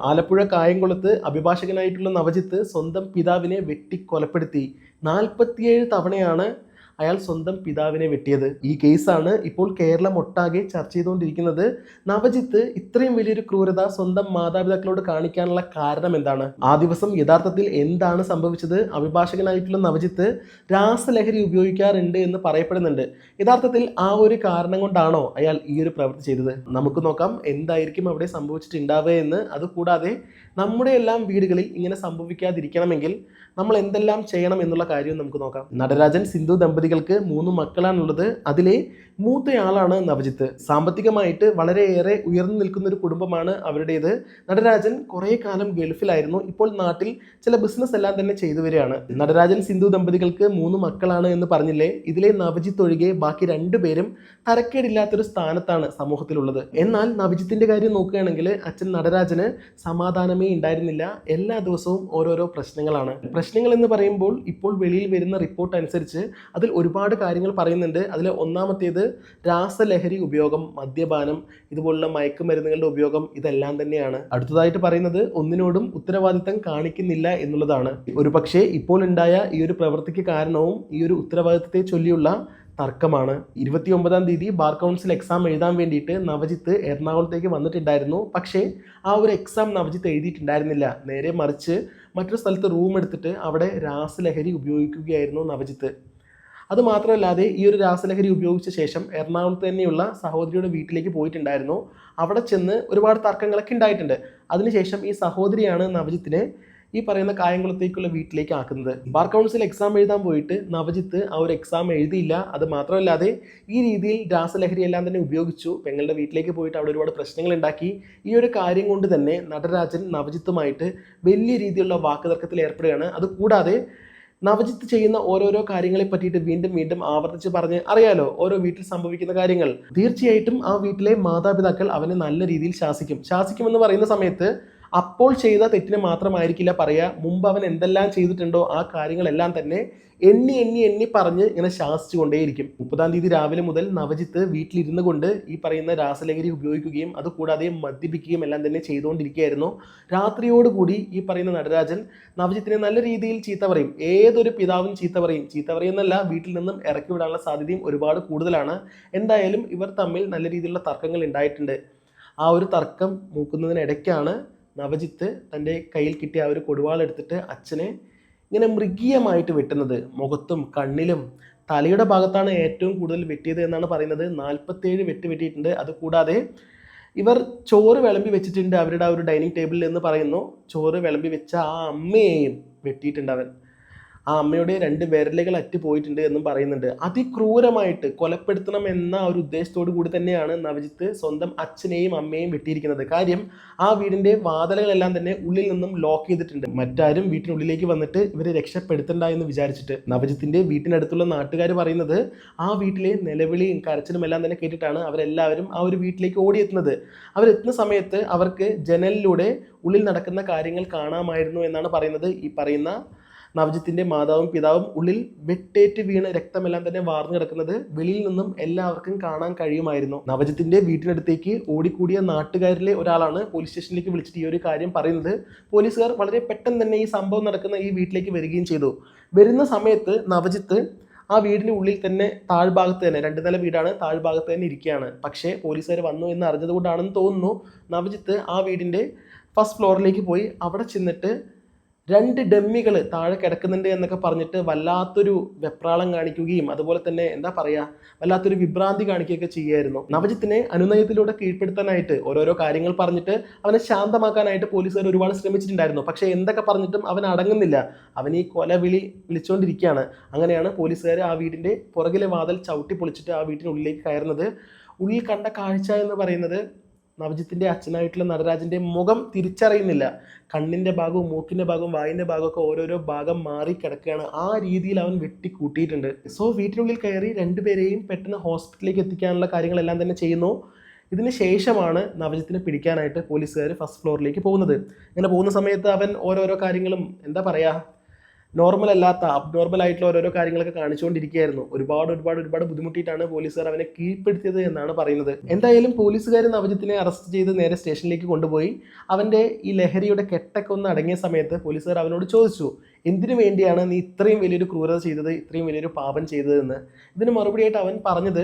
ആലപ്പുഴ കായംകുളത്ത് അഭിഭാഷകനായിട്ടുള്ള നവജിത്ത് സ്വന്തം പിതാവിനെ വെട്ടിക്കൊലപ്പെടുത്തി. 47 തവണയാണ് അയാൾ സ്വന്തം പിതാവിനെ വെട്ടിയത്. ഈ കേസാണ് ഇപ്പോൾ കേരളം ഒട്ടാകെ ചർച്ച ചെയ്തുകൊണ്ടിരിക്കുന്നത്. നവജിത്ത് ഇത്രയും വലിയൊരു ക്രൂരത സ്വന്തം മാതാപിതാക്കളോട് കാണിക്കാനുള്ള കാരണം എന്താണ്? ആ ദിവസം യഥാർത്ഥത്തിൽ എന്താണ് സംഭവിച്ചത്? അഭിഭാഷകനായിട്ടുള്ള നവജിത്ത് രാസലഹരി ഉപയോഗിക്കാറുണ്ട് എന്ന് പറയപ്പെടുന്നുണ്ട്. യഥാർത്ഥത്തിൽ ആ ഒരു കാരണം കൊണ്ടാണോ അയാൾ ഈ ഒരു പ്രവൃത്തി ചെയ്തത്? നമുക്ക് നോക്കാം എന്തായിരിക്കും അവിടെ സംഭവിച്ചിട്ടുണ്ടാവുക എന്ന്. അതുകൂടാതെ നമ്മുടെ എല്ലാം വീടുകളിൽ ഇങ്ങനെ സംഭവിക്കാതിരിക്കണമെങ്കിൽ നമ്മൾ എന്തെല്ലാം ചെയ്യണം എന്നുള്ള കാര്യവും നമുക്ക് നോക്കാം. നടരാജൻ സിന്ധു ദമ്പതികൾക്ക് 3 മക്കളാണുള്ളത്. അതിലെ മൂത്തയാളാണ് നവജിത്ത്. സാമ്പത്തികമായിട്ട് വളരെയേറെ ഉയർന്നു നിൽക്കുന്ന ഒരു കുടുംബമാണ് അവരുടേത്. നടരാജൻ കുറേ കാലം ഗൾഫിലായിരുന്നു. ഇപ്പോൾ നാട്ടിൽ ചില ബിസിനസ് എല്ലാം തന്നെ ചെയ്തു വരികയാണ്. നടരാജൻ സിന്ധു ദമ്പതികൾക്ക് 3 മക്കളാണ് എന്ന് പറഞ്ഞില്ലേ? ഇതിലെ നവജിത്ത് ഒഴികെ ബാക്കി 2 പേരും തരക്കേടില്ലാത്തൊരു സ്ഥാനത്താണ് സമൂഹത്തിലുള്ളത്. എന്നാൽ നവജിത്തിന്റെ കാര്യം നോക്കുകയാണെങ്കിൽ അച്ഛൻ നടരാജന് സമാധാനമേ ഉണ്ടായിരുന്നില്ല. എല്ലാ ദിവസവും ഓരോരോ പ്രശ്നങ്ങളാണ്. പ്രശ്നങ്ങൾ എന്ന് പറയുമ്പോൾ ഇപ്പോൾ വെളിയിൽ വരുന്ന റിപ്പോർട്ട് അനുസരിച്ച് അതിൽ ഒരുപാട് കാര്യങ്ങൾ പറയുന്നുണ്ട്. അതിൽ ഒന്നാമത്തേത് രാസലഹരി ഉപയോഗം, മദ്യപാനം, ഇതുപോലുള്ള മയക്കുമരുന്നുകളുടെ ഉപയോഗം, ഇതെല്ലാം തന്നെയാണ്. അടുത്തതായിട്ട് പറയുന്നത് ഒന്നിനോടും ഉത്തരവാദിത്തം കാണിക്കുന്നില്ല എന്നുള്ളതാണ്. ഒരു പക്ഷേ ഇപ്പോൾ ഉണ്ടായ ഈ ഒരു പ്രവൃത്തിക്ക് കാരണവും ഈ ഒരു ഉത്തരവാദിത്തത്തെ ചൊല്ലിയുള്ള തർക്കമാണ്. 29-ാം തീയതി ബാർ കൗൺസിൽ എക്സാം എഴുതാൻ വേണ്ടിയിട്ട് നവജിത്ത് എറണാകുളത്തേക്ക് വന്നിട്ടുണ്ടായിരുന്നു. പക്ഷേ ആ ഒരു എക്സാം നവജിത്ത് എഴുതിയിട്ടുണ്ടായിരുന്നില്ല. നേരെ മറിച്ച് മറ്റൊരു സ്ഥലത്ത് റൂം എടുത്തിട്ട് അവിടെ രാസലഹരി ഉപയോഗിക്കുകയായിരുന്നു നവജിത്ത്. അതുമാത്രമല്ലാതെ ഈ ഒരു രാസലഹരി ഉപയോഗിച്ച ശേഷം എറണാകുളത്ത് തന്നെയുള്ള സഹോദരിയുടെ വീട്ടിലേക്ക് പോയിട്ടുണ്ടായിരുന്നു. അവിടെ ചെന്ന് ഒരുപാട് തർക്കങ്ങളൊക്കെ ഉണ്ടായിട്ടുണ്ട്. അതിനുശേഷം ഈ സഹോദരിയാണ് നവജിത്തിനെ ഈ പറയുന്ന കായംകുളത്തേക്കുള്ള വീട്ടിലേക്ക് ആക്കുന്നത്. ബാർ കൗൺസിൽ എക്സാം എഴുതാൻ പോയിട്ട് നവജിത്ത് ആ ഒരു എക്സാം എഴുതിയില്ല. അത് മാത്രമല്ലാതെ ഈ രീതിയിൽ രാസലഹരി എല്ലാം തന്നെ ഉപയോഗിച്ചു. പെങ്ങളുടെ വീട്ടിലേക്ക് പോയിട്ട് അവിടെ ഒരുപാട് പ്രശ്നങ്ങൾ ഉണ്ടാക്കി. ഈ ഒരു കാര്യം കൊണ്ട് തന്നെ നടരാജൻ നവജിത്തുമായിട്ട് വലിയ രീതിയിലുള്ള വാക്കുതർക്കത്തിൽ ഏർപ്പെടുകയാണ്. അതുകൂടാതെ നവജിത്ത് ചെയ്യുന്ന ഓരോരോ കാര്യങ്ങളെ പറ്റിയിട്ട് വീണ്ടും വീണ്ടും ആവർത്തിച്ച് പറഞ്ഞ് അറിയാലോ ഓരോ വീട്ടിൽ സംഭവിക്കുന്ന കാര്യങ്ങൾ. തീർച്ചയായിട്ടും ആ വീട്ടിലെ മാതാപിതാക്കൾ അവനെ നല്ല രീതിയിൽ ശാസിക്കുമെന്ന് പറയുന്ന സമയത്ത് അപ്പോൾ ചെയ്ത തെറ്റിന് മാത്രമായിരിക്കില്ല പറയുക. മുമ്പ് അവൻ എന്തെല്ലാം ചെയ്തിട്ടുണ്ടോ ആ കാര്യങ്ങളെല്ലാം തന്നെ എണ്ണി എണ്ണി എണ്ണി പറഞ്ഞ് ഇങ്ങനെ ശാസിച്ചു കൊണ്ടേയിരിക്കും. 30-ാം തീയതി രാവിലെ മുതൽ നവജിത്ത് വീട്ടിലിരുന്നു കൊണ്ട് ഈ പറയുന്ന രാസലഹരി ഉപയോഗിക്കുകയും അതുകൂടാതെ മദ്യപിക്കുകയും എല്ലാം തന്നെ ചെയ്തുകൊണ്ടിരിക്കുകയായിരുന്നു. രാത്രിയോടുകൂടി ഈ പറയുന്ന നടരാജൻ നവജിത്തിനെ നല്ല രീതിയിൽ ചീത്ത പറയും. ഏതൊരു പിതാവും ചീത്ത പറയുന്നല്ല, വീട്ടിൽ നിന്നും ഇറക്കി വിടാനുള്ള സാധ്യതയും ഒരുപാട് കൂടുതലാണ്. എന്തായാലും ഇവർ തമ്മിൽ നല്ല രീതിയിലുള്ള തർക്കങ്ങൾ ഉണ്ടായിട്ടുണ്ട്. ആ ഒരു തർക്കം മൂക്കുന്നതിനിടയ്ക്കാണ് നവജിത്ത് തൻ്റെ കയ്യിൽ കിട്ടിയ ആ ഒരു കൊടുവാളെടുത്തിട്ട് അച്ഛനെ ഇങ്ങനെ മൃഗീയമായിട്ട് വെട്ടുന്നത്. മുഖത്തും കണ്ണിലും തലയുടെ ഭാഗത്താണ് ഏറ്റവും കൂടുതൽ വെട്ടിയത് എന്നാണ് പറയുന്നത്. 47 വെട്ട് വെട്ടിയിട്ടുണ്ട്. അതുകൂടാതെ ഇവർ ചോറ് വിളമ്പി വെച്ചിട്ടുണ്ട് അവരുടെ ആ ഒരു ഡൈനിങ് ടേബിളിൽ എന്ന് പറയുന്നു. ചോറ് വിളമ്പി വെച്ച ആ അമ്മയെയും വെട്ടിയിട്ടുണ്ട് അവൻ. ആ അമ്മയുടെ 2 വിരലുകൾ അറ്റുപോയിട്ടുണ്ട് എന്നും പറയുന്നുണ്ട്. അതിക്രൂരമായിട്ട് കൊലപ്പെടുത്തണം എന്ന ഒരു ഉദ്ദേശത്തോടു കൂടി തന്നെയാണ് നവജിത്ത് സ്വന്തം അച്ഛനെയും അമ്മയെയും വെട്ടിയിരിക്കുന്നത്. കാര്യം ആ വീടിന്റെ വാതിലുകളെല്ലാം തന്നെ ഉള്ളിൽ നിന്നും ലോക്ക് ചെയ്തിട്ടുണ്ട്. മറ്റാരും വീട്ടിനുള്ളിലേക്ക് വന്നിട്ട് ഇവരെ രക്ഷപ്പെടുത്തണ്ട എന്ന് വിചാരിച്ചിട്ട്. നവജിത്തിന്റെ വീട്ടിനടുത്തുള്ള നാട്ടുകാർ പറയുന്നത് ആ വീട്ടിലെ നിലവിളിയും കരച്ചിലും എല്ലാം തന്നെ കേട്ടിട്ടാണ് അവരെല്ലാവരും ആ ഒരു വീട്ടിലേക്ക് ഓടിയെത്തുന്നത്. അവരെത്തുന്ന സമയത്ത് അവർക്ക് ജനലിലൂടെ ഉള്ളിൽ നടക്കുന്ന കാര്യങ്ങൾ കാണാമായിരുന്നു എന്നാണ് പറയുന്നത്. ഈ പറയുന്ന നവജിത്തിന്റെ മാതാവും പിതാവും ഉള്ളിൽ വെട്ടേറ്റ് വീണ് രക്തമെല്ലാം തന്നെ വാർന്നു കിടക്കുന്നത് വെളിയിൽ നിന്നും എല്ലാവർക്കും കാണാൻ കഴിയുമായിരുന്നു. നവജിത്തിന്റെ വീട്ടിനടുത്തേക്ക് ഓടിക്കൂടിയ നാട്ടുകാരിലെ ഒരാളാണ് പോലീസ് സ്റ്റേഷനിലേക്ക് വിളിച്ചിട്ട് ഈ ഒരു കാര്യം പറയുന്നത്. പോലീസുകാർ വളരെ പെട്ടെന്ന് തന്നെ ഈ സംഭവം നടക്കുന്ന ഈ വീട്ടിലേക്ക് വരികയും ചെയ്തു. വരുന്ന സമയത്ത് നവജിത്ത് ആ വീടിൻ്റെ ഉള്ളിൽ തന്നെ താഴ്ഭാഗത്ത് തന്നെ 2 നില വീടാണ്, താഴ്ഭാഗത്ത് തന്നെ ഇരിക്കുകയാണ്. പക്ഷേ പോലീസുകാർ വന്നു എന്ന് അറിഞ്ഞത് കൊണ്ടാണെന്ന് തോന്നുന്നു നവജിത്ത് ആ വീടിൻ്റെ ഫസ്റ്റ് ഫ്ലോറിലേക്ക് പോയി അവിടെ ചെന്നിട്ട് 2 ഡമ്മികൾ താഴെ കിടക്കുന്നുണ്ട് എന്നൊക്കെ പറഞ്ഞിട്ട് വല്ലാത്തൊരു വെപ്രാളം കാണിക്കുകയും അതുപോലെ തന്നെ എന്താ പറയുക വല്ലാത്തൊരു വിഭ്രാന്തി കാണിക്കുകയൊക്കെ ചെയ്യുമായിരുന്നു. നവജിത്തിനെ അനുനയത്തിലൂടെ കീഴ്പ്പെടുത്താനായിട്ട് ഓരോരോ കാര്യങ്ങൾ പറഞ്ഞിട്ട് അവനെ ശാന്തമാക്കാനായിട്ട് പോലീസുകാർ ഒരുപാട് ശ്രമിച്ചിട്ടുണ്ടായിരുന്നു. പക്ഷേ എന്തൊക്കെ പറഞ്ഞിട്ടും അവൻ അടങ്ങുന്നില്ല. അവൻ ഈ വിളിച്ചുകൊണ്ടിരിക്കുകയാണ്. അങ്ങനെയാണ് പോലീസുകാർ ആ വീടിൻ്റെ പുറകിലെ വാതിൽ ചവിട്ടി പൊളിച്ചിട്ട് ആ വീട്ടിനുള്ളിലേക്ക് കയറുന്നത്. ഉള്ളിൽ കണ്ട കാഴ്ച എന്ന് പറയുന്നത് നവജിത്തിന്റെ അച്ഛനായിട്ടുള്ള നടരാജന്റെ മുഖം തിരിച്ചറിയുന്നില്ല. കണ്ണിന്റെ ഭാഗവും മൂക്കിന്റെ ഭാഗവും വായിന്റെ ഭാഗമൊക്കെ ഓരോരോ ഭാഗം മാറി കിടക്കുകയാണ്. ആ രീതിയിൽ അവൻ വെട്ടിക്കൂട്ടിയിട്ടുണ്ട്. സോ വീട്ടിനുള്ളിൽ കയറി 2 പേരെയും പെട്ടെന്ന് ഹോസ്പിറ്റലിലേക്ക് എത്തിക്കാനുള്ള കാര്യങ്ങളെല്ലാം തന്നെ ചെയ്യുന്നു. ഇതിന് ശേഷമാണ് നവജിത്തിനെ പിടിക്കാനായിട്ട് പോലീസുകാർ ഫസ്റ്റ് ഫ്ലോറിലേക്ക് പോകുന്നത്. ഇങ്ങനെ പോകുന്ന സമയത്ത് അവൻ ഓരോരോ കാര്യങ്ങളും എന്താ പറയുക നോർമൽ അല്ലാത്ത അബ്നോർമൽ ആയിട്ടുള്ള ഓരോരോ കാര്യങ്ങളൊക്കെ കാണിച്ചുകൊണ്ടിരിക്കുകയായിരുന്നു. ഒരുപാട് ബുദ്ധിമുട്ടിയിട്ടാണ് പോലീസുകാർ അവനെ കീഴ്പ്പെടുത്തിയത് എന്നാണ് പറയുന്നത്. എന്തായാലും പോലീസുകാർ നവജിത്തിനെ അറസ്റ്റ് ചെയ്ത് നേരെ സ്റ്റേഷനിലേക്ക് കൊണ്ടുപോയി. അവൻ്റെ ഈ ലഹരിയുടെ കെട്ടൊക്കെ ഒന്ന് അടങ്ങിയ സമയത്ത് പോലീസുകാർ അവനോട് ചോദിച്ചു, എന്തിനു വേണ്ടിയാണ് നീ ഇത്രയും വലിയൊരു ക്രൂരത ചെയ്തത്, ഇത്രയും വലിയൊരു പാപം ചെയ്തതെന്ന്. ഇതിന് മറുപടിയായിട്ട് അവൻ പറഞ്ഞത്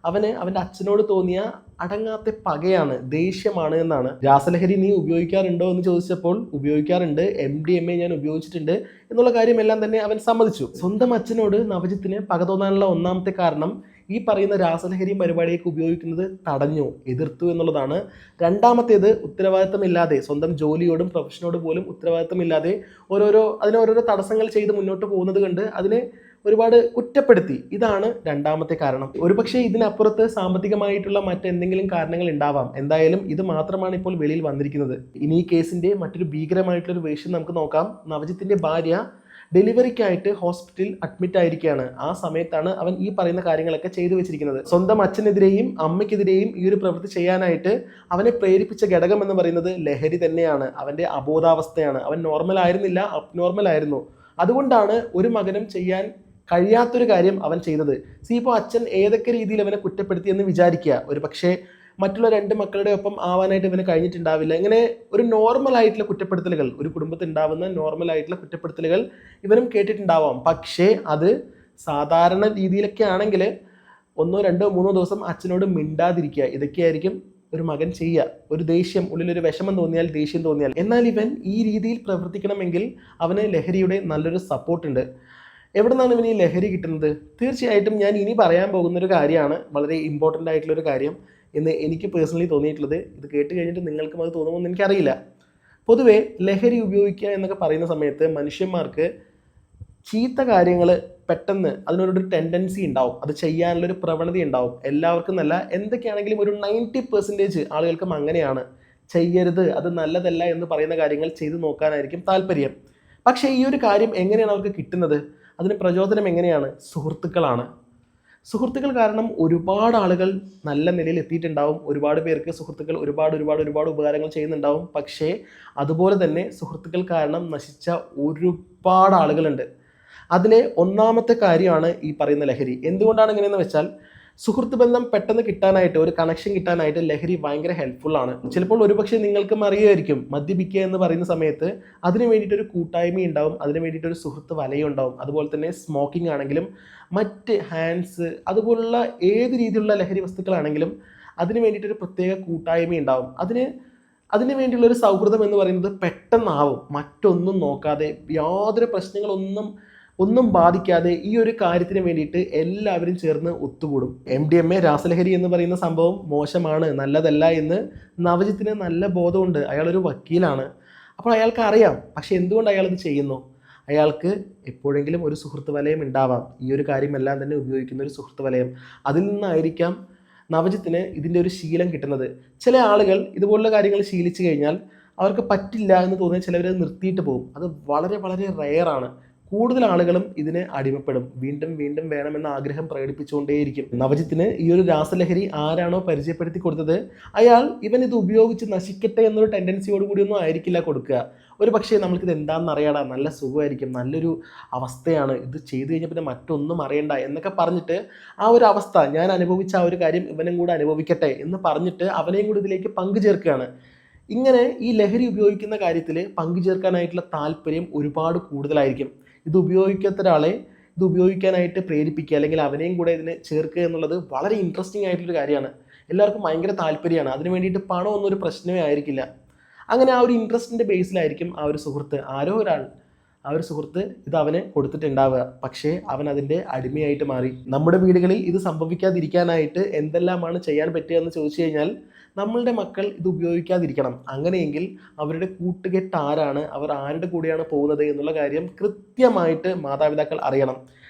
അവൻ്റെ അച്ഛനോട് തോന്നിയ അടങ്ങാത്ത പകയാണ്, ദേഷ്യമാണ് എന്നാണ്. രാസലഹരി നീ ഉപയോഗിക്കാറുണ്ടോ എന്ന് ചോദിച്ചപ്പോൾ ഉപയോഗിക്കാറുണ്ട്, MDMA ഞാൻ ഉപയോഗിച്ചിട്ടുണ്ട് എന്നുള്ള കാര്യമെല്ലാം തന്നെ അവൻ സമ്മതിച്ചു. സ്വന്തം അച്ഛനോട് നവജിത്തിന് പക തോന്നാനുള്ള ഒന്നാമത്തെ കാരണം ഈ പറയുന്ന രാസലഹരി പരിപാടിയൊക്കെ ഉപയോഗിക്കുന്നത് തടഞ്ഞു, എതിർത്തു എന്നുള്ളതാണ്. രണ്ടാമത്തേത് ഉത്തരവാദിത്തമില്ലാതെ, സ്വന്തം ജോലിയോടും പ്രൊഫഷനോടും പോലും ഉത്തരവാദിത്തമില്ലാതെ ഓരോരോ തടസ്സങ്ങൾ ചെയ്ത് മുന്നോട്ട് പോകുന്നത് കണ്ട് അതിനെ ഒരുപാട് കുറ്റപ്പെടുത്തി. ഇതാണ് രണ്ടാമത്തെ കാരണം. ഒരുപക്ഷെ ഇതിനപ്പുറത്ത് സാമ്പത്തികമായിട്ടുള്ള മറ്റെന്തെങ്കിലും കാരണങ്ങൾ ഉണ്ടാവാം. എന്തായാലും ഇത് മാത്രമാണ് ഇപ്പോൾ വെളിയിൽ വന്നിരിക്കുന്നത്. ഇനി ഈ കേസിന്റെ മറ്റൊരു ഭീകരമായിട്ടുള്ളൊരു വേഷം നമുക്ക് നോക്കാം. നവജിത്തിന്റെ ഭാര്യ ഡെലിവറിക്കായിട്ട് ഹോസ്പിറ്റലിൽ അഡ്മിറ്റ് ആയിരിക്കുകയാണ്. ആ സമയത്താണ് അവൻ ഈ പറയുന്ന കാര്യങ്ങളൊക്കെ ചെയ്തു വെച്ചിരിക്കുന്നത്. സ്വന്തം അച്ഛനെതിരെയും അമ്മയ്ക്കെതിരെയും ഈ ഒരു പ്രവൃത്തി ചെയ്യാനായിട്ട് അവനെ പ്രേരിപ്പിച്ച ഘടകം എന്ന് പറയുന്നത് ലഹരി തന്നെയാണ്. അവൻ്റെ അബോധാവസ്ഥയാണ്. അവൻ നോർമൽ ആയിരുന്നില്ല, അബ്നോർമൽ ആയിരുന്നു. അതുകൊണ്ടാണ് ഒരു മകനും ചെയ്യാൻ കഴിയാത്തൊരു കാര്യം അവൻ ചെയ്തത്. ഇപ്പോൾ അച്ഛൻ ഏതൊക്കെ രീതിയിൽ അവനെ കുറ്റപ്പെടുത്തി എന്ന് വിചാരിക്കുക. ഒരു പക്ഷേ മറ്റുള്ള 2 മക്കളുടെ ഒപ്പം ആവാനായിട്ട് ഇവന് കഴിഞ്ഞിട്ടുണ്ടാവില്ല. ഇങ്ങനെ ഒരു നോർമൽ ആയിട്ടുള്ള കുറ്റപ്പെടുത്തലുകൾ, ഒരു കുടുംബത്തിൽ ഉണ്ടാവുന്ന നോർമൽ ആയിട്ടുള്ള കുറ്റപ്പെടുത്തലുകൾ ഇവനും കേട്ടിട്ടുണ്ടാവാം. പക്ഷേ അത് സാധാരണ രീതിയിലൊക്കെ ആണെങ്കിൽ 1, 2, 3 ദിവസം അച്ഛനോട് മിണ്ടാതിരിക്കുക. ഇതൊക്കെയായിരിക്കും ഒരു മകൻ ചെയ്യുക. ഒരു ദേഷ്യം, ഉള്ളിലൊരു വിഷമം തോന്നിയാൽ, ദേഷ്യം തോന്നിയാൽ. എന്നാൽ ഇവൻ ഈ രീതിയിൽ പ്രവർത്തിക്കണമെങ്കിൽ അവന് ലഹരിയുടെ നല്ലൊരു സപ്പോർട്ടുണ്ട്. എവിടെ നിന്നാണ് ഇവന് ഈ ലഹരി കിട്ടുന്നത്? തീർച്ചയായിട്ടും ഞാൻ ഇനി പറയാൻ പോകുന്നൊരു കാര്യമാണ് വളരെ ഇമ്പോർട്ടൻ്റ് ആയിട്ടുള്ളൊരു കാര്യം എന്ന് എനിക്ക് പേഴ്സണലി തോന്നിയിട്ടുള്ളത്. ഇത് കേട്ട് കഴിഞ്ഞിട്ട് നിങ്ങൾക്കും അത് തോന്നുമെന്ന് എനിക്കറിയില്ല. പൊതുവേ ലഹരി ഉപയോഗിക്കുക എന്നൊക്കെ പറയുന്ന സമയത്ത് മനുഷ്യന്മാർക്ക് ചീത്ത കാര്യങ്ങൾ പെട്ടെന്ന് അതിനൊരു ടെൻഡൻസി ഉണ്ടാവും, അത് ചെയ്യാനുള്ളൊരു പ്രവണത ഉണ്ടാവും. എല്ലാവർക്കും നല്ല, എന്തൊക്കെയാണെങ്കിലും ഒരു 90% ആളുകൾക്കും അങ്ങനെയാണ്. ചെയ്യരുത്, അത് നല്ലതല്ല എന്ന് പറയുന്ന കാര്യങ്ങൾ ചെയ്തു നോക്കാനായിരിക്കും താല്പര്യം. പക്ഷേ ഈ ഒരു കാര്യം എങ്ങനെയാണ് അവർക്ക് കിട്ടുന്നത്? അതിന് പ്രചോദനം എങ്ങനെയാണ്? സുഹൃത്തുക്കൾ കാരണം ഒരുപാട് ആളുകൾ നല്ല നിലയിൽ എത്തിയിട്ടുണ്ടാവും. ഒരുപാട് പേർക്ക് സുഹൃത്തുക്കൾ ഒരുപാട് ഉപകാരങ്ങൾ ചെയ്യുന്നുണ്ടാവും. പക്ഷേ അതുപോലെ തന്നെ സുഹൃത്തുക്കൾ കാരണം നശിച്ച ഒരുപാട് ആളുകളുണ്ട്. അതിലെ ഒന്നാമത്തെ കാര്യമാണ് ഈ പറയുന്ന ലഹരി. എന്തുകൊണ്ടാണ് ഇങ്ങനെയെന്ന് വെച്ചാൽ, സുഹൃത്ത് ബന്ധം പെട്ടെന്ന് കിട്ടാനായിട്ട്, ഒരു കണക്ഷൻ കിട്ടാനായിട്ട് ലഹരി ഭയങ്കര ഹെൽപ്ഫുൾ ആണ്. ചിലപ്പോൾ ഒരുപക്ഷെ നിങ്ങൾക്കും അറിയുമായിരിക്കും, മദ്യപിക്കുക എന്ന് പറയുന്ന സമയത്ത് അതിന് വേണ്ടിയിട്ടൊരു കൂട്ടായ്മ ഉണ്ടാവും, അതിന് വേണ്ടിയിട്ടൊരു സുഹൃത്ത് വലയം ഉണ്ടാവും. അതുപോലെ തന്നെ സ്മോക്കിംഗ് ആണെങ്കിലും മറ്റ് ഹാൻഡ്സ് അതുപോലുള്ള ഏത് രീതിയിലുള്ള ലഹരി വസ്തുക്കളാണെങ്കിലും അതിന് വേണ്ടിയിട്ടൊരു പ്രത്യേക കൂട്ടായ്മ ഉണ്ടാവും. അതിന് വേണ്ടിയുള്ളൊരു സൗഹൃദം എന്ന് പറയുന്നത് പെട്ടെന്നാവും. മറ്റൊന്നും നോക്കാതെ, യാതൊരു പ്രശ്നങ്ങളൊന്നും ബാധിക്കാതെ ഈ ഒരു കാര്യത്തിന് വേണ്ടിയിട്ട് എല്ലാവരും ചേർന്ന് ഒത്തുകൂടും. MDMA രാസലഹരി എന്ന് പറയുന്ന സംഭവം മോശമാണ്, നല്ലതല്ല എന്ന് നവജിത്തിന് നല്ല ബോധമുണ്ട്. അയാളൊരു വക്കീലാണ്. അപ്പോൾ അയാൾക്ക് അറിയാം. പക്ഷെ എന്തുകൊണ്ട് അയാളത് ചെയ്യുന്നു? അയാൾക്ക് എപ്പോഴെങ്കിലും ഒരു സുഹൃത്ത് വലയം ഉണ്ടാവാം. ഈ ഒരു കാര്യമെല്ലാം തന്നെ ഉപയോഗിക്കുന്ന ഒരു സുഹൃത്ത് വലയം. അതിൽ നിന്നായിരിക്കാം നവജിത്തിന് ഇതിൻ്റെ ഒരു ശീലം കിട്ടുന്നത്. ചില ആളുകൾ ഇതുപോലുള്ള കാര്യങ്ങൾ ശീലിച്ചു കഴിഞ്ഞാൽ അവർക്ക് പറ്റില്ല എന്ന് തോന്നിയാൽ ചിലവർ നിർത്തിയിട്ട് പോകും. അത് വളരെ റെയറാണ്. കൂടുതൽ ആളുകളും ഇതിന് അടിമപ്പെടും. വീണ്ടും വേണമെന്ന ആഗ്രഹം പ്രകടിപ്പിച്ചുകൊണ്ടേയിരിക്കും. നവജിത്തിന് ഈ ഒരു രാസലഹരി ആരാണോ പരിചയപ്പെടുത്തി കൊടുത്തത്, അയാൾ ഇവൻ ഇത് ഉപയോഗിച്ച് നശിക്കട്ടെ എന്നൊരു ടെൻഡൻസിയോട് കൂടിയൊന്നും ആയിരിക്കില്ല കൊടുക്കുക. ഒരു പക്ഷേ നമ്മൾക്കിത് എന്താണെന്ന് അറിയാടാ, നല്ല സുഖമായിരിക്കും, നല്ലൊരു അവസ്ഥയാണ്, ഇത് ചെയ്തു കഴിഞ്ഞാൽ പിന്നെ മറ്റൊന്നും അറിയണ്ട എന്നൊക്കെ പറഞ്ഞിട്ട് ആ ഒരു അവസ്ഥ, ഞാൻ അനുഭവിച്ച ആ ഒരു കാര്യം ഇവനും കൂടെ അനുഭവിക്കട്ടെ എന്ന് പറഞ്ഞിട്ട് അവനെയും കൂടി ഇതിലേക്ക് പങ്കുചേർക്കുകയാണ്. ഇങ്ങനെ ഈ ലഹരി ഉപയോഗിക്കുന്ന കാര്യത്തിൽ പങ്കുചേർക്കാനായിട്ടുള്ള താല്പര്യം ഒരുപാട് കൂടുതലായിരിക്കും. ഇത് ഉപയോഗിക്കാത്ത ഒരാളെ ഇത് ഉപയോഗിക്കാനായിട്ട് പ്രേരിപ്പിക്കുക, അല്ലെങ്കിൽ അവനെയും കൂടെ ഇതിന് ചേർക്കുക എന്നുള്ളത് വളരെ ഇൻട്രസ്റ്റിംഗ് ആയിട്ടുള്ളൊരു കാര്യമാണ്. എല്ലാവർക്കും ഭയങ്കര താല്പര്യമാണ്. അതിന് വേണ്ടിയിട്ട് പണമൊന്നും ഒരു പ്രശ്നമേ ആയിരിക്കില്ല. അങ്ങനെ ആ ഒരു ഇൻട്രസ്റ്റിൻ്റെ ബേസിലായിരിക്കും ആ ഒരു സുഹൃത്ത്, ആ ഒരു സുഹൃത്ത് ഇത് അവന് കൊടുത്തിട്ടുണ്ടാവുക. പക്ഷേ അവൻ അതിൻ്റെ അടിമയായിട്ട് മാറി. നമ്മുടെ വീടുകളിൽ ഇത് സംഭവിക്കാതിരിക്കാനായിട്ട് എന്തെല്ലാമാണ് ചെയ്യാൻ പറ്റുക എന്ന് ചോദിച്ചു കഴിഞ്ഞാൽ, നമ്മളുടെ മക്കൾ ഇത് ഉപയോഗിക്കാതിരിക്കണം. അങ്ങനെയെങ്കിൽ അവരുടെ കൂട്ടുകെട്ട് ആരാണ്, അവർ ആരുടെ കൂടെയാണ് പോകുന്നത് എന്നുള്ള കാര്യം കൃത്യമായിട്ട് മാതാപിതാക്കൾ അറിയണം.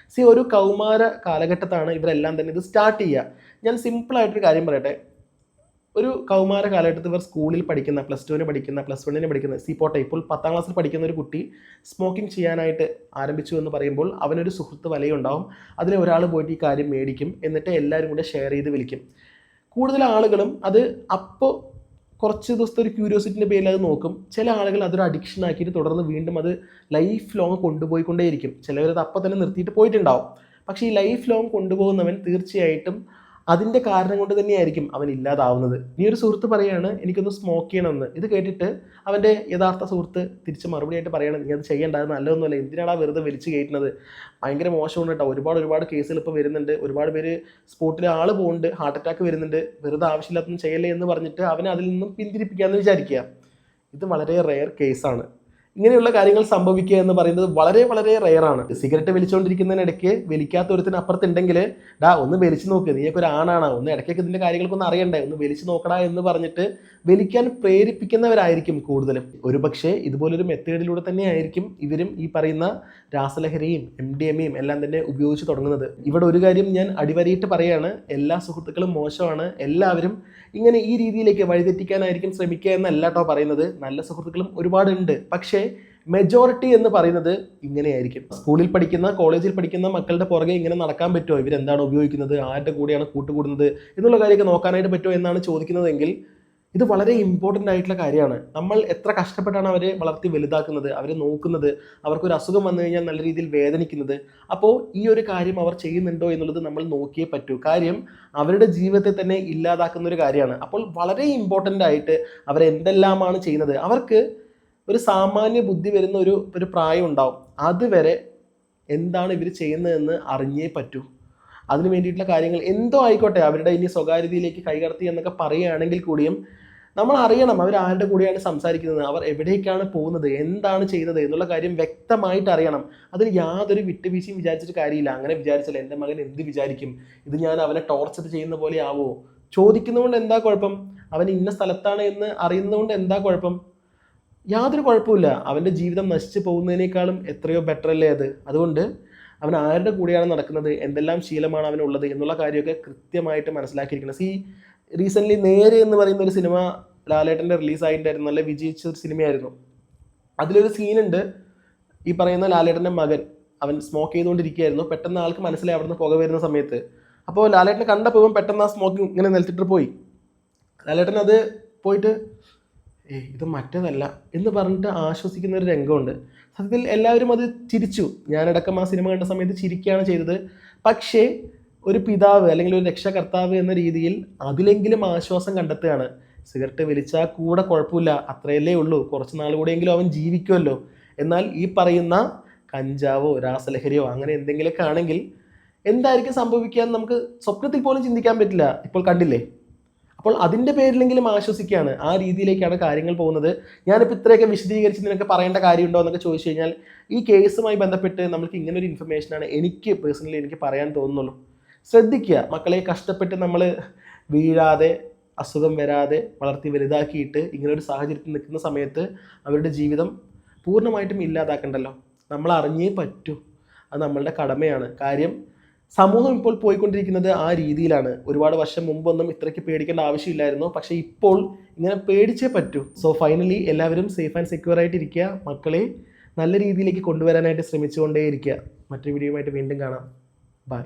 ഒരു കൗമാര കാലഘട്ടത്താണ് ഇവരെല്ലാം തന്നെ ഇത് സ്റ്റാർട്ട് ചെയ്യുക. ഞാൻ സിമ്പിളായിട്ടൊരു കാര്യം പറയട്ടെ. ഒരു കൗമാര കാലഘട്ടത്തിൽ ഇവർ സ്കൂളിൽ പഠിക്കുന്ന, +2 പഠിക്കുന്ന, +1 പഠിക്കുന്ന, പോട്ടെ ഇപ്പോൾ 10ാം ക്ലാസ്സിൽ പഠിക്കുന്ന ഒരു കുട്ടി സ്മോക്കിംഗ് ചെയ്യാനായിട്ട് ആരംഭിച്ചു എന്ന് പറയുമ്പോൾ അവനൊരു സുഹൃത്ത് വലയം ഉണ്ടാവും. അതിൽ ഒരാൾ പോയിട്ട് ഈ കാര്യം മേടിക്കും, എന്നിട്ട് എല്ലാവരും കൂടെ ഷെയർ ചെയ്ത് വിളിക്കും. കൂടുതൽ ആളുകളും അത് അപ്പോൾ കുറച്ച് ദിവസത്തെ ഒരു ക്യൂരിയോസിറ്റിൻ്റെ പേരിൽ അത് നോക്കും. ചില ആളുകൾ അതൊരു അഡിക്ഷൻ ആക്കിയിട്ട് തുടർന്ന് വീണ്ടും അത് ലൈഫ് ലോങ് കൊണ്ടുപോയിക്കൊണ്ടേയിരിക്കും. ചിലവരത് അപ്പം തന്നെ നിർത്തിയിട്ട് പോയിട്ടുണ്ടാവും. പക്ഷേ ഈ ലൈഫ് ലോങ് കൊണ്ടുപോകുന്നവൻ തീർച്ചയായിട്ടും അതിൻ്റെ കാരണം കൊണ്ട് തന്നെയായിരിക്കും അവൻ ഇല്ലാതാവുന്നത്. ഈ ഒരു സുഹൃത്ത് പറയാണ് എനിക്കൊന്ന് സ്മോക്ക് ചെയ്യണമെന്ന്. ഇത് കേട്ടിട്ട് അവൻ്റെ യഥാർത്ഥ സുഹൃത്ത് തിരിച്ച് മറുപടിയായിട്ട് പറയണം, നീ അത് ചെയ്യേണ്ട, അത് നല്ലതൊന്നുമല്ല, എന്തിനാണ് വെറുതെ വലിച്ചു കയറ്റുന്നത്, ഭയങ്കര മോശമുണ്ട് കേട്ടോ, ഒരുപാട് കേസുകൾ ഇപ്പോൾ വരുന്നുണ്ട്, ഒരുപാട് പേര് സ്പോട്ടിൽ ആൾ പോകുന്നുണ്ട്, ഹാർട്ട് അറ്റാക്ക് വരുന്നുണ്ട്, വെറുതെ ആവശ്യമില്ലാത്തൊന്നും ചെയ്യല്ലേ എന്ന് പറഞ്ഞിട്ട് അവനെ അതിൽ നിന്നും പിന്തിരിപ്പിക്കാമെന്ന് വിചാരിക്കുക. ഇത് വളരെ റെയർ കേസാണ്. ഇങ്ങനെയുള്ള കാര്യങ്ങൾ സംഭവിക്കുക എന്ന് പറയുന്നത് വളരെ റെയറാണ്. സിഗരറ്റ് വലിച്ചുകൊണ്ടിരിക്കുന്നതിനിടയ്ക്ക് വലിക്കാത്ത ഒരുത്തിന് അപ്പുറത്തുണ്ടെങ്കിൽ ഒന്ന് വലിച്ചു നോക്ക്, നീയൊക്കെ ഒരു ആണാണ്, ഒന്ന് ഇടയ്ക്കൊക്കെ ഇതിൻ്റെ കാര്യങ്ങൾക്കൊന്നും അറിയണ്ടേ, ഒന്ന് വലിച്ചു നോക്കടാ എന്ന് പറഞ്ഞിട്ട് വലിക്കാൻ പ്രേരിപ്പിക്കുന്നവരായിരിക്കും കൂടുതലും. ഒരുപക്ഷെ ഇതുപോലൊരു മെത്തേഡിലൂടെ തന്നെയായിരിക്കും ഇവരും ഈ പറയുന്ന രാസലഹരിയും MDMAയും എല്ലാം തന്നെ ഉപയോഗിച്ച് തുടങ്ങുന്നത്. ഇവിടെ ഒരു കാര്യം ഞാൻ അടിവരയിട്ട് പറയുകയാണ്, എല്ലാ സുഹൃത്തുക്കളും മോശമാണ്, എല്ലാവരും ഇങ്ങനെ ഈ രീതിയിലേക്ക് വഴിതെറ്റിക്കാനായിരിക്കും ശ്രമിക്കുക എന്നല്ല കേട്ടോ പറയുന്നത്. നല്ല സുഹൃത്തുക്കളും ഒരുപാടുണ്ട്. പക്ഷേ മെജോറിറ്റി എന്ന് പറയുന്നത് ഇങ്ങനെയായിരിക്കും. സ്കൂളിൽ പഠിക്കുന്ന, കോളേജിൽ പഠിക്കുന്ന മക്കളുടെ പുറകെ ഇങ്ങനെ നടക്കാൻ പറ്റുമോ, ഇവരെന്താണ് ഉപയോഗിക്കുന്നത്, ആരുടെ കൂടെയാണ് കൂട്ടുകൂടുന്നത് എന്നുള്ള കാര്യമൊക്കെ നോക്കാനായിട്ട് പറ്റുമോ എന്നാണ് ചോദിക്കുന്നതെങ്കിൽ ഇത് വളരെ ഇമ്പോർട്ടൻ്റ് ആയിട്ടുള്ള കാര്യമാണ്. നമ്മൾ എത്ര കഷ്ടപ്പെട്ടാണ് അവരെ വളർത്തി വലുതാക്കുന്നത്, അവരെ നോക്കുന്നത്, അവർക്കൊരു അസുഖം വന്നു കഴിഞ്ഞാൽ നല്ല രീതിയിൽ വേദനിക്കുന്നത്. അപ്പോൾ ഈ ഒരു കാര്യം അവർ ചെയ്യുന്നുണ്ടോ എന്നുള്ളത് നമ്മൾ നോക്കിയേ പറ്റൂ. കാര്യം അവരുടെ ജീവിതത്തെ തന്നെ ഇല്ലാതാക്കുന്ന ഒരു കാര്യമാണ്. അപ്പോൾ വളരെ ഇമ്പോർട്ടൻ്റ് ആയിട്ട് അവരെന്തെല്ലാമാണ് ചെയ്യുന്നത്, അവർക്ക് ഒരു സാമാന്യ ബുദ്ധി വരുന്ന ഒരു പ്രായം ഉണ്ടാവും. അതുവരെ എന്താണ് ഇവർ ചെയ്യുന്നതെന്ന് അറിഞ്ഞേ പറ്റൂ. അതിന് വേണ്ടിയിട്ടുള്ള കാര്യങ്ങൾ എന്തോ ആയിക്കോട്ടെ, അവരുടെ ഇനി സ്വകാര്യതയിലേക്ക് കൈകടത്തി എന്നൊക്കെ പറയുകയാണെങ്കിൽ കൂടിയും നമ്മൾ അറിയണം അവർ ആരുടെ കൂടെയാണ് സംസാരിക്കുന്നത്, അവർ എവിടേക്കാണ് പോകുന്നത്, എന്താണ് ചെയ്യുന്നത് എന്നുള്ള കാര്യം വ്യക്തമായിട്ട് അറിയണം. അതിന് യാതൊരു വിട്ടുവീഴ്ചയും വിചാരിച്ചിട്ട് കാര്യമില്ല. അങ്ങനെ വിചാരിച്ചാൽ എൻ്റെ മകൻ എന്ത് വിചാരിക്കും, ഇത് ഞാൻ അവനെ ടോർച്ചർ ചെയ്യുന്ന പോലെ ആവോ, ചോദിക്കുന്നതുകൊണ്ട് എന്താ കുഴപ്പം, അവൻ ഇന്ന സ്ഥലത്താണ് എന്ന് അറിയുന്നതുകൊണ്ട് എന്താ കുഴപ്പം, യാതൊരു കുഴപ്പമില്ല. അവൻ്റെ ജീവിതം നശിച്ചു പോകുന്നതിനേക്കാളും എത്രയോ ബെറ്റർ അല്ലേ അത്. അതുകൊണ്ട് അവൻ ആരുടെ കൂടെയാണ് നടക്കുന്നത്, എന്തെല്ലാം ശീലമാണ് അവനുള്ളത് എന്നുള്ള കാര്യമൊക്കെ കൃത്യമായിട്ട് മനസ്സിലാക്കിയിരിക്കണം. റീസെൻ്റ്ലി നേര് എന്ന് പറയുന്ന ഒരു സിനിമ ലാലേട്ടൻ്റെ റിലീസായിട്ടുണ്ടായിരുന്നു, നല്ല വിജയിച്ച ഒരു സിനിമയായിരുന്നു. അതിലൊരു സീനുണ്ട്, ഈ പറയുന്ന ലാലേട്ടൻ്റെ മകൻ അവൻ സ്മോക്ക് ചെയ്തുകൊണ്ടിരിക്കുകയായിരുന്നു. പെട്ടെന്ന് ആൾക്ക് മനസ്സിലായി അവിടുന്ന് പുക വരുന്ന സമയത്ത്. അപ്പോൾ ലാലേട്ടനെ കണ്ടപ്പോൾ പെട്ടെന്ന് ആ സ്മോക്കിങ് ഇങ്ങനെ നിലത്തിട്ട് പോയി. ലാലേട്ടൻ അത് പോയിട്ട് ഇത് മറ്റേതല്ല എന്ന് പറഞ്ഞിട്ട് ആശ്വസിക്കുന്ന ഒരു രംഗമുണ്ട്. സത്യത്തിൽ എല്ലാവരും അത് ചിരിച്ചു. ഞാനടക്കം ആ സിനിമ കണ്ട സമയത്ത് ചിരിക്കുകയാണ് ചെയ്തത്. പക്ഷേ ഒരു പിതാവ് അല്ലെങ്കിൽ ഒരു രക്ഷകർത്താവ് എന്ന രീതിയിൽ അതിലെങ്കിലും ആശ്വാസം കണ്ടെത്തുകയാണ്. സിഗരറ്റ് വലിച്ചാൽ കൂടെ കുഴപ്പമില്ല, അത്രയല്ലേ ഉള്ളൂ, കുറച്ച് നാൾ കൂടെയെങ്കിലും അവൻ ജീവിക്കുമല്ലോ. എന്നാൽ ഈ പറയുന്ന കഞ്ചാവോ രാസലഹരിയോ അങ്ങനെ എന്തെങ്കിലുമൊക്കെ ആണെങ്കിൽ എന്തായിരിക്കും സംഭവിക്കുക എന്ന് നമുക്ക് സ്വപ്നത്തിൽ പോലും ചിന്തിക്കാൻ പറ്റില്ല. ഇപ്പോൾ കണ്ടില്ലേ. അപ്പോൾ അതിൻ്റെ പേരിലെങ്കിലും ആശ്വസിക്കുകയാണ്. ആ രീതിയിലേക്കാണ് കാര്യങ്ങൾ പോകുന്നത്. ഞാനിപ്പോൾ ഇത്രയൊക്കെ വിശദീകരിച്ച് നിനക്ക് പറയേണ്ട കാര്യമുണ്ടോ എന്നൊക്കെ ചോദിച്ചു കഴിഞ്ഞാൽ ഈ കേസുമായി ബന്ധപ്പെട്ട് നമുക്ക് ഇങ്ങനൊരു ഇൻഫർമേഷനാണ് എനിക്ക് പറയാൻ തോന്നുന്നുള്ളൂ. ശ്രദ്ധിക്കുക മക്കളെ, കഷ്ടപ്പെട്ട് നമ്മൾ വീഴാതെ അസുഖം വരാതെ വളർത്തി വലുതാക്കിയിട്ട് ഇങ്ങനൊരു സാഹചര്യത്തിൽ നിൽക്കുന്ന സമയത്ത് അവരുടെ ജീവിതം പൂർണ്ണമായിട്ടും ഇല്ലാതാക്കണ്ടല്ലോ. നമ്മൾ അറിഞ്ഞേ പറ്റൂ, അത് നമ്മളുടെ കടമയാണ്. കാര്യം സമൂഹം ഇപ്പോൾ പോയിക്കൊണ്ടിരിക്കുന്നത് ആ രീതിയിലാണ്. ഒരുപാട് വർഷം മുമ്പൊന്നും ഇത്രയ്ക്ക് പേടിക്കേണ്ട ആവശ്യമില്ലായിരുന്നു, പക്ഷേ ഇപ്പോൾ ഇങ്ങനെ പേടിച്ചേ പറ്റൂ. സോ ഫൈനലി എല്ലാവരും സേഫ് ആൻഡ് സെക്യൂർ ആയിട്ടിരിക്കുക. മക്കളെ നല്ല രീതിയിലേക്ക് കൊണ്ടുവരാനായിട്ട് ശ്രമിച്ചുകൊണ്ടേയിരിക്കുക. മറ്റൊരു വീഡിയോയുമായിട്ട് വീണ്ടും കാണാം. ബൈ.